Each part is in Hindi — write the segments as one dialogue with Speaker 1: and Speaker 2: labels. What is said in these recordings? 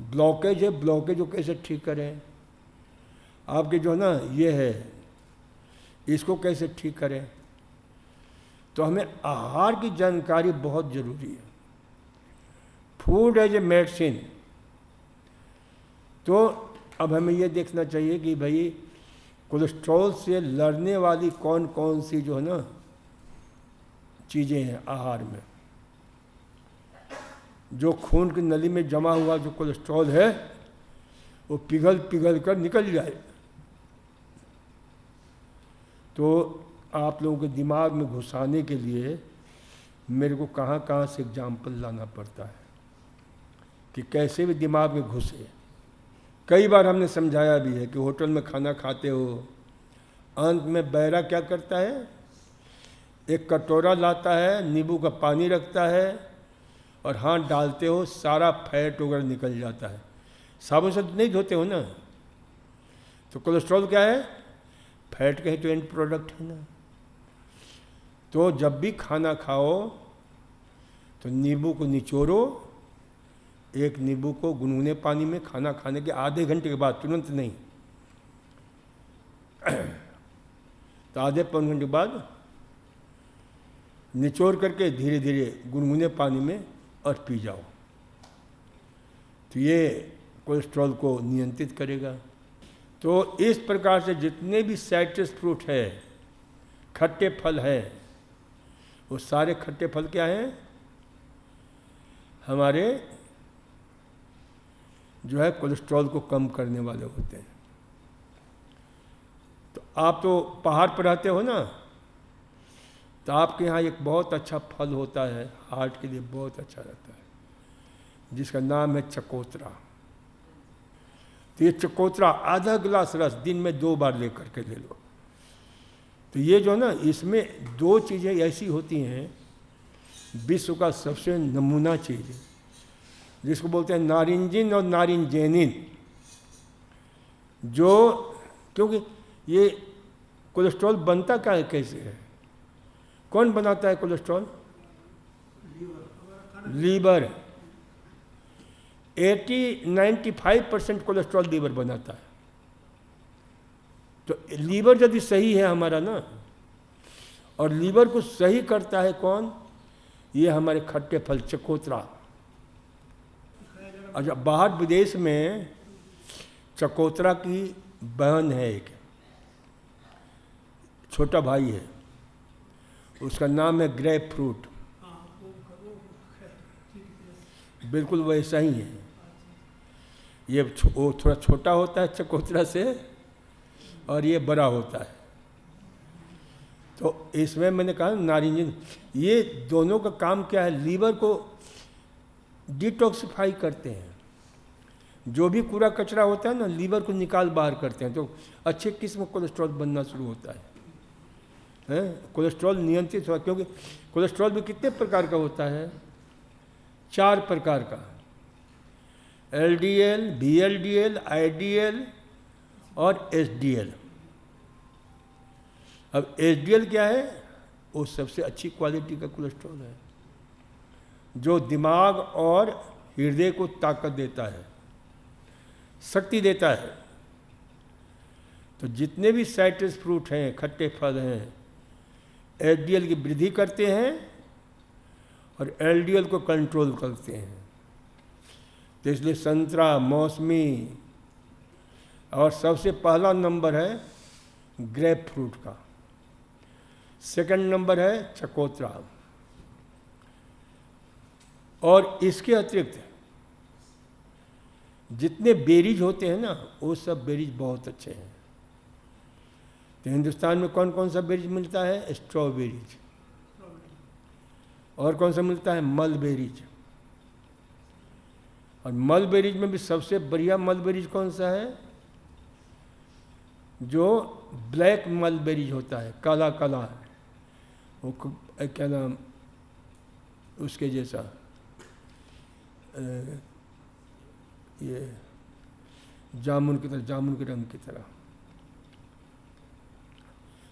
Speaker 1: ब्लॉकेज है, ब्लॉकेज को कैसे ठीक करें, आपके जो है ना ये है इसको कैसे ठीक करें। तो हमें आहार की जानकारी बहुत ज़रूरी है। Food as a medicine. तो अब हमें ये देखना चाहिए कि भाई कोलेस्ट्रॉल से लड़ने वाली कौन कौन सी जो है ना चीज़ें हैं आहार में। जो खून की नली में जमा हुआ जो कोलेस्ट्रॉल है वो पिघल पिघल कर निकल जाए। तो आप लोगों के दिमाग में घुसाने के लिए मेरे को कहाँ कहाँ से एग्जाम्पल लाना पड़ता है कि कैसे भी दिमाग में घुसे। कई बार हमने समझाया भी है कि होटल में खाना खाते हो, अंत में बैरा क्या करता है, एक कटोरा लाता है, नींबू का पानी रखता है और हाथ डालते हो, सारा फैट वगैरह निकल जाता है। साबुन से नहीं धोते हो ना। तो कोलेस्ट्रॉल क्या है, फैट का ही तो एंड प्रोडक्ट है ना। तो जब भी खाना खाओ तो नींबू को निचोड़ो, एक नींबू को गुनगुने पानी में खाना खाने के आधे घंटे के बाद, तुरंत नहीं, तो आधे पौन घंटे बाद निचोड़ करके धीरे धीरे गुनगुने पानी में और पी जाओ। तो ये कोलेस्ट्रॉल को नियंत्रित करेगा। तो इस प्रकार से जितने भी साइट्रस फ्रूट है, खट्टे फल है, वो सारे खट्टे फल क्या हैं, हमारे जो है कोलेस्ट्रॉल को कम करने वाले होते हैं। तो आप तो पहाड़ पर रहते हो ना, तो आपके यहाँ एक बहुत अच्छा फल होता है, हार्ट के लिए बहुत अच्छा रहता है, जिसका नाम है चकोतरा। तो ये चकोतरा आधा गिलास रस दिन में 2 बार लेकर के ले लो। तो ये जो ना, इसमें 2 चीज़ें ऐसी होती हैं, विश्व का सबसे नमूना चीज़ जिसको बोलते हैं नारिंजिन और नारिंजेनिन, जो क्योंकि ये कोलेस्ट्रॉल बनता क्या है, कैसे है, कौन बनाता है कोलेस्ट्रॉल, लीवर। 80-95% कोलेस्ट्रॉल लीवर बनाता है। तो लीवर यदि सही है हमारा ना, और लीवर को सही करता है कौन, ये हमारे खट्टे फल चकोतरा। अच्छा, बाहर विदेश में चकोतरा की बहन है, एक छोटा भाई है, उसका नाम है ग्रेप फ्रूट। बिल्कुल वैसा ही है। ये वो थोड़ा छोटा होता है चकोतरा से और ये बड़ा होता है। तो इसमें मैंने कहा नारिंजिन, ये दोनों का काम क्या है, लीवर को डिटॉक्सिफाई करते हैं। जो भी कूड़ा कचरा होता है ना, लीवर को निकाल बाहर करते हैं, तो अच्छे किस्म का कोलेस्ट्रॉल बनना शुरू होता है। कोलेस्ट्रॉल नियंत्रित हुआ, क्योंकि कोलेस्ट्रॉल भी कितने प्रकार का होता है, 4 प्रकार का, LDL, VLDL, IDL और HDL। अब HDL क्या है, वो सबसे अच्छी क्वालिटी का कोलेस्ट्रॉल है, जो दिमाग और हृदय को ताकत देता है, शक्ति देता है। तो जितने भी साइट्रस फ्रूट हैं, खट्टे फल हैं, HDL की वृद्धि करते हैं और LDL को कंट्रोल करते हैं। तो इसलिए संतरा, मौसमी, और सबसे पहला नंबर है ग्रेप फ्रूट का, सेकंड नंबर है चकोतरा। और इसके अतिरिक्त जितने बेरीज होते हैं ना, वो सब बेरीज बहुत अच्छे हैं। तो हिंदुस्तान में कौन कौन सा बेरीज मिलता है, स्ट्रॉबेरीज, और कौन सा मिलता है, मलबेरीज। और मलबेरीज में भी सबसे बढ़िया मलबेरीज कौन सा है, जो ब्लैक मलबेरीज होता है, काला काला, वो क्या नाम उसके जैसा, ये जामुन की तरह, जामुन के रंग की तरह।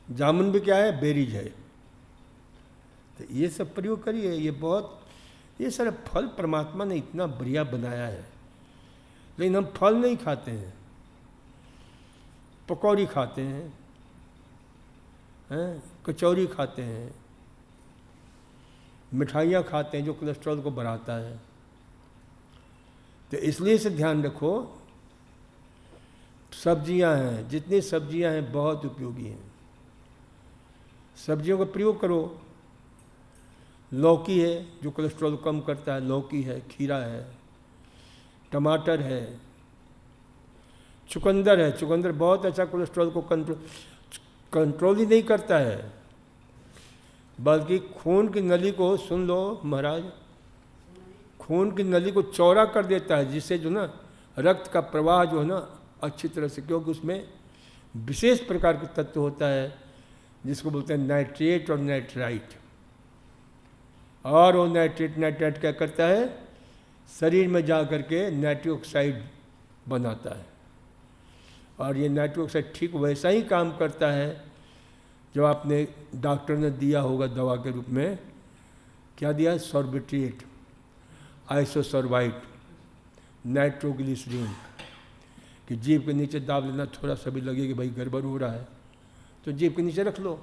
Speaker 1: जामुन भी क्या है, बेरीज है। तो ये सब प्रयोग करिए। ये बहुत, ये सारे फल परमात्मा ने इतना बढ़िया बनाया है। लेकिन हम फल नहीं खाते हैं, पकौड़ी खाते हैं, कचौरी खाते हैं, मिठाइयाँ खाते हैं जो कोलेस्ट्रॉल को बढ़ाता है। तो इसलिए से ध्यान रखो, सब्जियां हैं, जितनी सब्जियां हैं बहुत उपयोगी हैं, सब्जियों का प्रयोग करो। लौकी है जो कोलेस्ट्रॉल कम करता है, लौकी है, खीरा है, टमाटर है, चुकंदर है। चुकंदर बहुत अच्छा कोलेस्ट्रॉल को कंट्रोल ही नहीं करता है, बल्कि खून की नली को, सुन लो महाराज, खून की नली को चौड़ा कर देता है, जिससे जो ना रक्त का प्रवाह जो है ना अच्छी तरह से, क्योंकि उसमें विशेष प्रकार के तत्व होता है जिसको बोलते हैं नाइट्रेट और नाइट्राइट। और वो नाइट्राइट क्या करता है, शरीर में जा कर के नाइट्रिक ऑक्साइड बनाता है। और ये नाइट्रिक ऑक्साइड ठीक वैसा ही काम करता है जो आपने डॉक्टर ने दिया होगा दवा के रूप में। क्या दिया? सॉर्बिट्रेट, आइसोसॉर्बाइट, नाइट्रोग्लिसरीन, कि जीभ के नीचे दाब लेना, थोड़ा सा भी लगे कि भाई गड़बड़ हो रहा है तो जीभ के नीचे रख लो,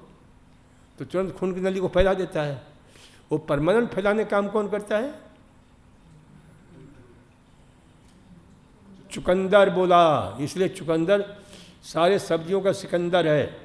Speaker 1: तो तुरंत खून की नली को फैला देता है। वो परमानेंट फैलाने काम कौन करता है? चुकंदर बोला, इसलिए चुकंदर सारे सब्जियों का सिकंदर है।